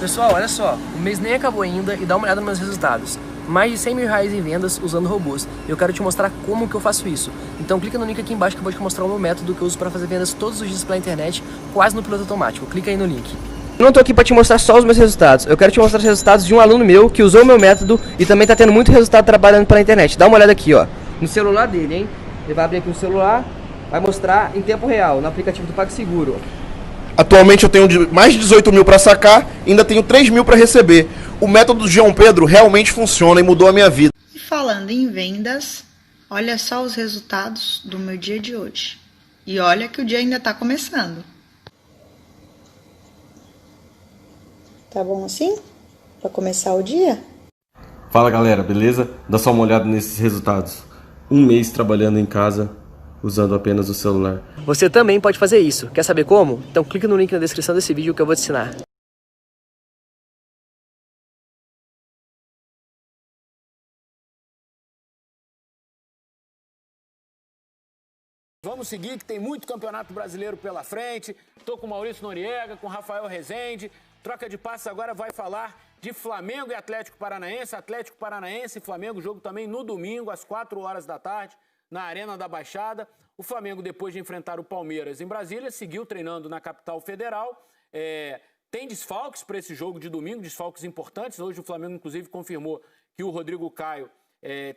Pessoal, olha só, o mês nem acabou ainda e dá uma olhada nos meus resultados. Mais de 100 mil reais em vendas usando robôs. Eu quero te mostrar como que eu faço isso. Então clica no link aqui embaixo que eu vou te mostrar o meu método que eu uso para fazer vendas todos os dias pela internet, quase no piloto automático. Clica aí no link. Eu não tô aqui para te mostrar só os meus resultados. Eu quero te mostrar os resultados de um aluno meu que usou o meu método e também tá tendo muito resultado trabalhando pela internet. Dá uma olhada aqui, ó. No celular dele, hein? Ele vai abrir aqui o celular, vai mostrar em tempo real, no aplicativo do PagSeguro. Atualmente eu tenho mais de 18 mil para sacar e ainda tenho 3 mil para receber. O método do João Pedro realmente funciona e mudou a minha vida. E falando em vendas, olha só os resultados do meu dia de hoje. E olha que o dia ainda está começando. Tá bom assim? Para começar o dia? Fala galera, beleza? Dá só uma olhada nesses resultados. Um mês trabalhando em casa, usando apenas o celular. Você também pode fazer isso. Quer saber como? Então clica no link na descrição desse vídeo que eu vou te ensinar. Vamos seguir que tem muito campeonato brasileiro pela frente. Estou com o Maurício Noriega, com o Rafael Rezende. Troca de passes agora vai falar de Flamengo e Atlético Paranaense. Atlético Paranaense e Flamengo, jogo também no domingo, às 4 horas da tarde, na Arena da Baixada. O Flamengo, depois de enfrentar o Palmeiras em Brasília, seguiu treinando na capital federal. Tem desfalques para esse jogo de domingo, desfalques importantes. Hoje o Flamengo, inclusive, confirmou que o Rodrigo Caio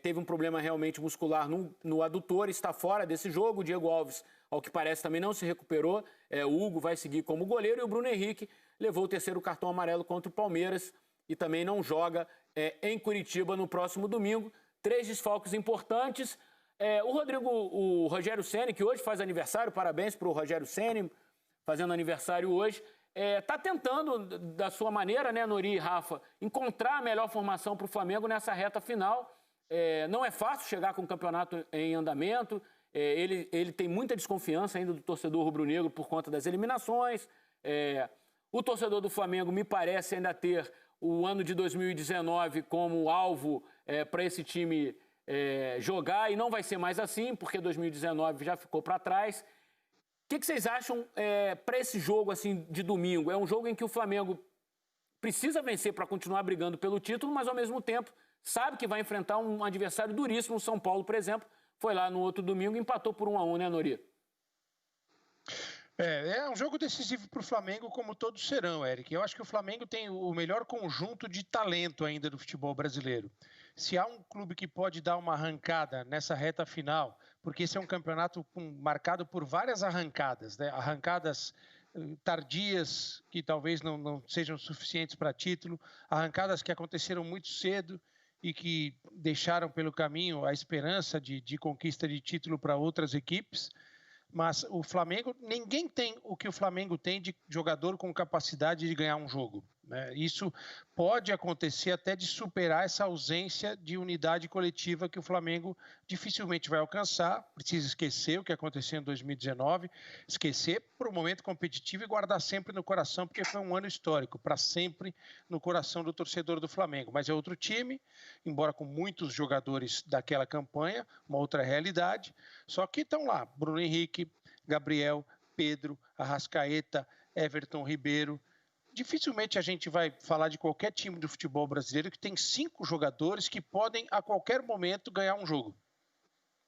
teve um problema realmente muscular no adutor, está fora desse jogo. O Diego Alves, ao que parece, também não se recuperou. O Hugo vai seguir como goleiro e o Bruno Henrique levou o terceiro cartão amarelo contra o Palmeiras e também não joga em Curitiba no próximo domingo. 3 desfalques importantes. O Rogério Ceni, que hoje faz aniversário, parabéns para o Rogério Ceni, fazendo aniversário hoje, está tentando, da sua maneira, né, Nori e Rafa, encontrar a melhor formação para o Flamengo nessa reta final. Não é fácil chegar com o campeonato em andamento. Ele tem muita desconfiança ainda do torcedor rubro-negro por conta das eliminações. O torcedor do Flamengo me parece ainda ter o ano de 2019 como alvo para esse time jogar, e não vai ser mais assim, porque 2019 já ficou para trás. O que vocês acham para esse jogo assim, de domingo? É um jogo em que o Flamengo precisa vencer para continuar brigando pelo título, mas ao mesmo tempo sabe que vai enfrentar um adversário duríssimo. O São Paulo, por exemplo, foi lá no outro domingo e empatou por 1-1, né, Nori? É um jogo decisivo para o Flamengo, como todos serão, Eric. Eu acho que o Flamengo tem o melhor conjunto de talento ainda do futebol brasileiro. Se há um clube que pode dar uma arrancada nessa reta final, porque esse é um campeonato marcado por várias arrancadas, né? Arrancadas tardias, que talvez não sejam suficientes para título, arrancadas que aconteceram muito cedo e que deixaram pelo caminho a esperança de conquista de título para outras equipes. Mas o Flamengo, ninguém tem o que o Flamengo tem de jogador com capacidade de ganhar um jogo, né? Isso pode acontecer até de superar essa ausência de unidade coletiva que o Flamengo dificilmente vai alcançar. Precisa esquecer o que aconteceu em 2019, esquecer por um momento competitivo e guardar sempre no coração, porque foi um ano histórico, para sempre no coração do torcedor do Flamengo. Mas é outro time, embora com muitos jogadores daquela campanha, uma outra realidade. Só que estão lá, Bruno Henrique, Gabriel, Pedro, Arrascaeta, Everton Ribeiro. Dificilmente a gente vai falar de qualquer time do futebol brasileiro que tem 5 jogadores que podem a qualquer momento ganhar um jogo,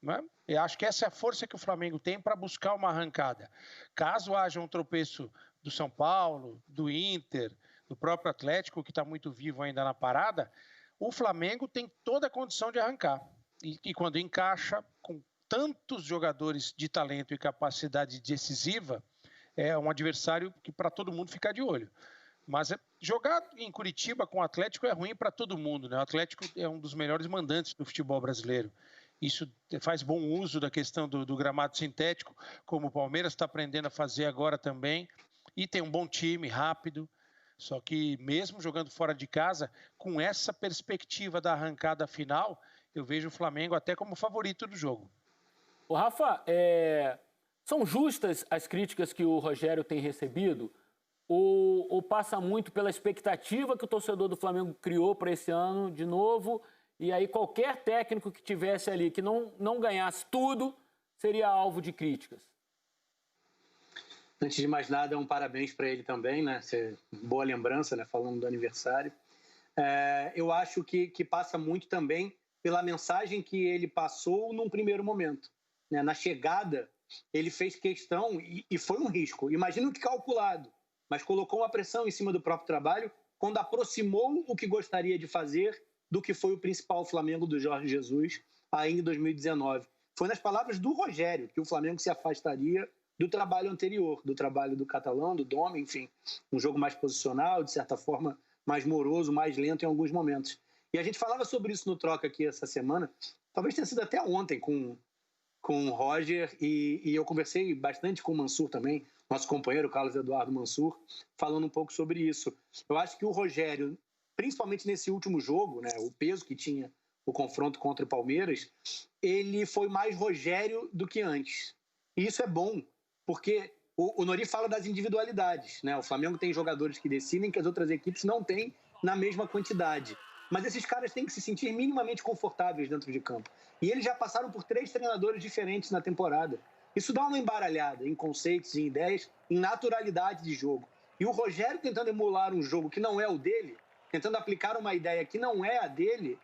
né? Eu acho que essa é a força que o Flamengo tem para buscar uma arrancada. Caso haja um tropeço do São Paulo, do Inter, do próprio Atlético, que está muito vivo ainda na parada, o Flamengo tem toda a condição de arrancar. E quando encaixa com tantos jogadores de talento e capacidade decisiva, é um adversário que para todo mundo ficar de olho. Mas jogar em Curitiba com o Atlético é ruim para todo mundo, né? O Atlético é um dos melhores mandantes do futebol brasileiro. Isso faz bom uso da questão do gramado sintético, como o Palmeiras está aprendendo a fazer agora também. E tem um bom time, rápido. Só que mesmo jogando fora de casa, com essa perspectiva da arrancada final, eu vejo o Flamengo até como favorito do jogo. O Rafa, são justas as críticas que o Rogério tem recebido? Ou passa muito pela expectativa que o torcedor do Flamengo criou para esse ano de novo, e aí qualquer técnico que tivesse ali que não ganhasse tudo seria alvo de críticas? Antes de mais nada, um parabéns para ele também, né? Boa lembrança, né? Falando do aniversário. Eu acho que passa muito também pela mensagem que ele passou num primeiro momento, né? Na chegada, ele fez questão, e foi um risco, imagino que calculado, mas colocou uma pressão em cima do próprio trabalho quando aproximou o que gostaria de fazer do que foi o principal Flamengo do Jorge Jesus ainda em 2019. Foi nas palavras do Rogério que o Flamengo se afastaria do trabalho anterior, do trabalho do Catalão, do Domi, enfim, um jogo mais posicional, de certa forma mais moroso, mais lento em alguns momentos. E a gente falava sobre isso no Troca aqui essa semana, talvez tenha sido até ontem com o Roger, e eu conversei bastante com o Mansur também, nosso companheiro Carlos Eduardo Mansur, falando um pouco sobre isso. Eu acho que o Rogério, principalmente nesse último jogo, né, o peso que tinha o confronto contra o Palmeiras, ele foi mais Rogério do que antes. E isso é bom, porque o Nori fala das individualidades, né? O Flamengo tem jogadores que decidem que as outras equipes não têm na mesma quantidade. Mas esses caras têm que se sentir minimamente confortáveis dentro de campo. E eles já passaram por 3 treinadores diferentes na temporada. Isso dá uma embaralhada em conceitos, em ideias, em naturalidade de jogo. E o Rogério tentando emular um jogo que não é o dele, tentando aplicar uma ideia que não é a dele,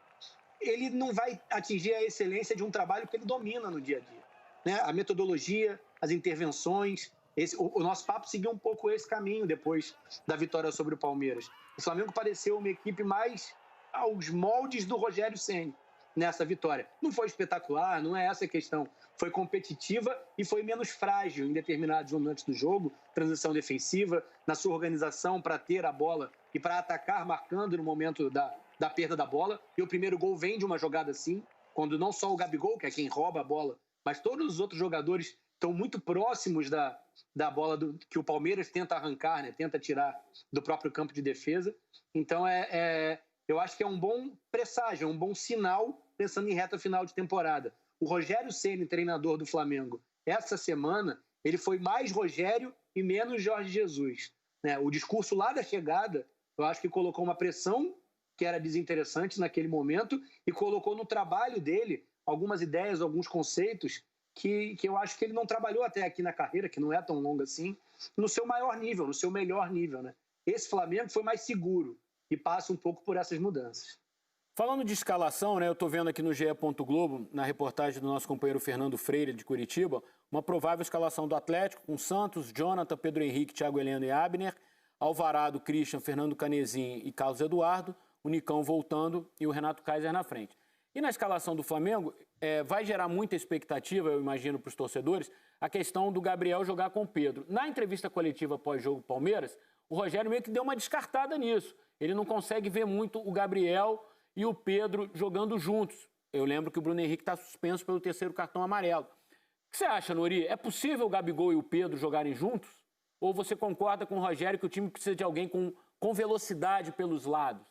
ele não vai atingir a excelência de um trabalho que ele domina no dia a dia, né? A metodologia, as intervenções, o nosso papo seguiu um pouco esse caminho depois da vitória sobre o Palmeiras. O Flamengo pareceu uma equipe mais aos moldes do Rogério Ceni nessa vitória. Não foi espetacular, não é essa a questão. Foi competitiva e foi menos frágil em determinados momentos do jogo, transição defensiva, na sua organização para ter a bola e para atacar marcando no momento da perda da bola. E o primeiro gol vem de uma jogada assim, quando não só o Gabigol, que é quem rouba a bola, mas todos os outros jogadores estão muito próximos da bola que o Palmeiras tenta arrancar, né? Tenta tirar do próprio campo de defesa. Então, eu acho que é um bom presságio, um bom sinal pensando em reta final de temporada. O Rogério Ceni, treinador do Flamengo, essa semana, ele foi mais Rogério e menos Jorge Jesus, né? O discurso lá da chegada, eu acho que colocou uma pressão que era desinteressante naquele momento e colocou no trabalho dele algumas ideias, alguns conceitos que eu acho que ele não trabalhou até aqui na carreira, que não é tão longa assim, no seu maior nível, no seu melhor nível, né? Esse Flamengo foi mais seguro e passa um pouco por essas mudanças. Falando de escalação, né, eu estou vendo aqui no GE. Globo, na reportagem do nosso companheiro Fernando Freire, de Curitiba, uma provável escalação do Atlético com Santos, Jonathan, Pedro Henrique, Thiago Heleno e Abner, Alvarado, Christian, Fernando Canezin e Carlos Eduardo, o Nicão voltando e o Renato Kaiser na frente. E na escalação do Flamengo, vai gerar muita expectativa, eu imagino, para os torcedores, a questão do Gabriel jogar com o Pedro. Na entrevista coletiva pós-jogo Palmeiras, o Rogério meio que deu uma descartada nisso. Ele não consegue ver muito o Gabriel e o Pedro jogando juntos. Eu lembro que o Bruno Henrique está suspenso pelo 3º cartão amarelo. O que você acha, Nori? É possível o Gabigol e o Pedro jogarem juntos? Ou você concorda com o Rogério que o time precisa de alguém com velocidade pelos lados?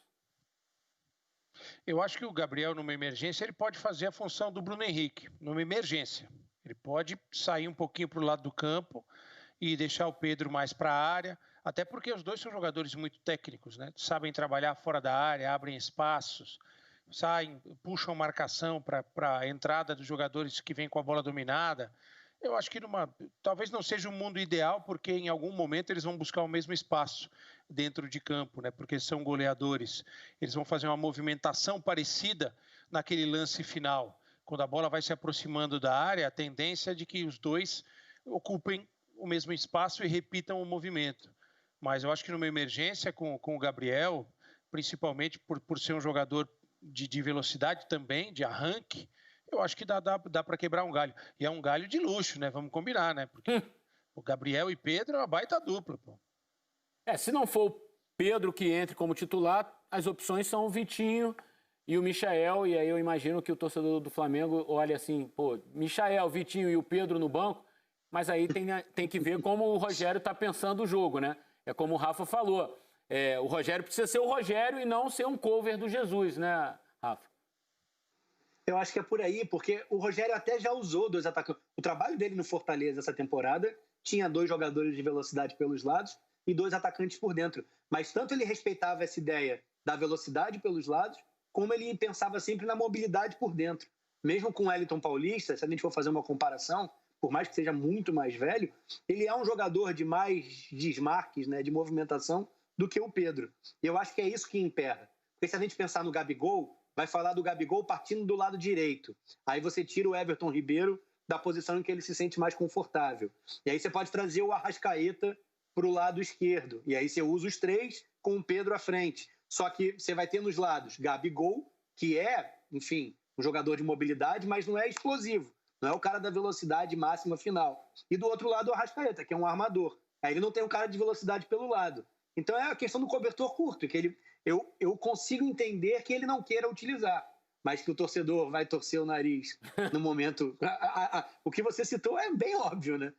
Eu acho que o Gabriel, numa emergência, ele pode fazer a função do Bruno Henrique, numa emergência. Ele pode sair um pouquinho para o lado do campo e deixar o Pedro mais para a área, até porque os dois são jogadores muito técnicos, né? Sabem trabalhar fora da área, abrem espaços, saem, puxam marcação para a entrada dos jogadores que vêm com a bola dominada. Eu acho que talvez não seja um mundo ideal, porque em algum momento eles vão buscar o mesmo espaço dentro de campo, né? Porque são goleadores. Eles vão fazer uma movimentação parecida naquele lance final. Quando a bola vai se aproximando da área, a tendência é de que os dois ocupem o mesmo espaço e repitam o movimento. Mas eu acho que numa emergência com o Gabriel, principalmente por ser um jogador de velocidade também, de arranque, eu acho que dá para quebrar um galho. E é um galho de luxo, né? Vamos combinar, né? Porque o Gabriel e Pedro é uma baita dupla, pô. Se não for o Pedro que entre como titular, as opções são o Vitinho e o Michael. E aí eu imagino que o torcedor do Flamengo olha assim, pô, Michael, Vitinho e o Pedro no banco, mas aí tem que ver como o Rogério está pensando o jogo, né? É como o Rafa falou. O Rogério precisa ser o Rogério e não ser um cover do Jesus, né, Rafa? Eu acho que é por aí, porque o Rogério até já usou 2 atacantes. O trabalho dele no Fortaleza essa temporada tinha 2 jogadores de velocidade pelos lados e 2 atacantes por dentro. Mas tanto ele respeitava essa ideia da velocidade pelos lados, como ele pensava sempre na mobilidade por dentro. Mesmo com o Wellington Paulista, se a gente for fazer uma comparação, por mais que seja muito mais velho, ele é um jogador de mais desmarques, né, de movimentação, do que o Pedro. E eu acho que é isso que emperra. Porque se a gente pensar no Gabigol, vai falar do Gabigol partindo do lado direito. Aí você tira o Everton Ribeiro da posição em que ele se sente mais confortável. E aí você pode trazer o Arrascaeta para o lado esquerdo. E aí você usa os três com o Pedro à frente. Só que você vai ter nos lados Gabigol, que é, enfim, um jogador de mobilidade, mas não é explosivo. Não é o cara da velocidade máxima final. E do outro lado o Arrascaeta, que é um armador. Aí ele não tem um cara de velocidade pelo lado. Então é a questão do cobertor curto, que eu consigo entender que ele não queira utilizar, mas que o torcedor vai torcer o nariz no momento... O que você citou é bem óbvio, né?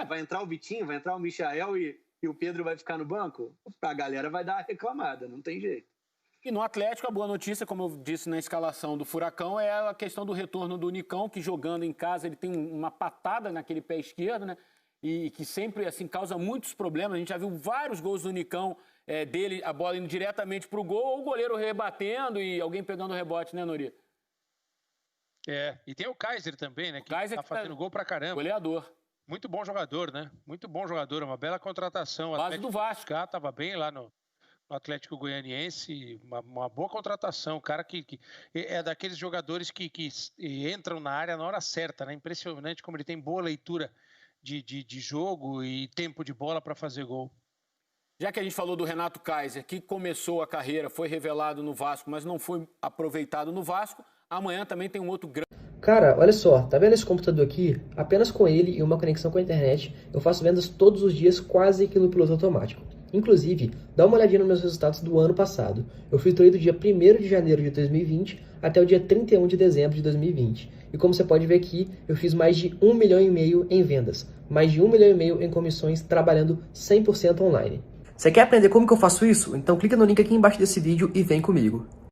Vai entrar o Vitinho, vai entrar o Michael e o Pedro vai ficar no banco? A galera vai dar a reclamada, não tem jeito. E no Atlético, a boa notícia, como eu disse na escalação do Furacão, é a questão do retorno do Nicão, que jogando em casa ele tem uma patada naquele pé esquerdo, né? E que sempre assim causa muitos problemas. A gente já viu vários gols do Nicão, dele, a bola indo diretamente para o gol, ou o goleiro rebatendo e alguém pegando o rebote, né, Nori? E tem o Kaiser também, né? Que Kaiser tá fazendo gol pra caramba. Goleador. Muito bom jogador, né? Muito bom jogador, uma bela contratação. Base do Vasco. Tava bem lá no Atlético Goianiense, uma boa contratação. O cara que é daqueles jogadores que entram na área na hora certa, né? Impressionante como ele tem boa leitura de jogo e tempo de bola para fazer gol. Já que a gente falou do Renato Kaiser, que começou a carreira, foi revelado no Vasco, mas não foi aproveitado no Vasco, amanhã também tem um outro grande... Cara, olha só, tá vendo esse computador aqui? Apenas com ele e uma conexão com a internet, eu faço vendas todos os dias quase que no piloto automático. Inclusive, dá uma olhadinha nos meus resultados do ano passado. Eu filtrei do dia 1º de janeiro de 2020 até o dia 31 de dezembro de 2020. E como você pode ver aqui, eu fiz mais de 1,5 milhão em vendas, mais de 1,5 milhão em comissões, trabalhando 100% online. Você quer aprender como que eu faço isso? Então clica no link aqui embaixo desse vídeo e vem comigo.